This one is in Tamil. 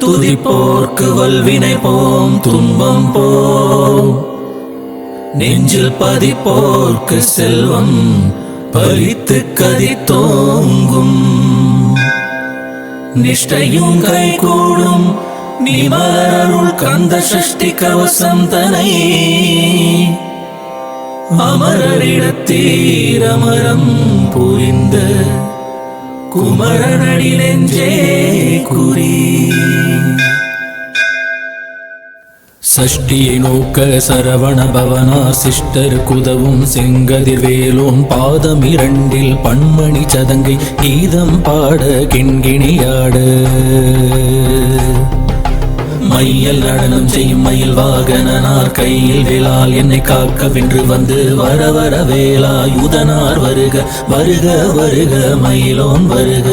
துதிப்போர்க்கு வல்வினை போம் துன்பம் போம், நெஞ்சில் பதிப்போர்க்கு செல்வம் பலித்து கதி தோங்கும், நிஷ்டையும் கை கூடும் நீ மலருள் கந்த சஷ்டி கவசம் தனை, அமரரிடத்தீரமரம் புரிந்த குமரனடி நெஞ்சே குறி. சஷ்டியை நோக்க சரவண பவனா சிஷ்டர் குதவும் செங்கதிர் வேலோன் பாதம் இரண்டில் பன்மணி சதங்கை கீதம் பாட கிண்கிணியாட, மையல் நடனம் செய்யும் மயில் வாகனார் கையில் வேளால் என்னை காக்க வென்று வந்து வர வர வேலாயுதனார் வருக வருக வருக மயிலோன் வருக.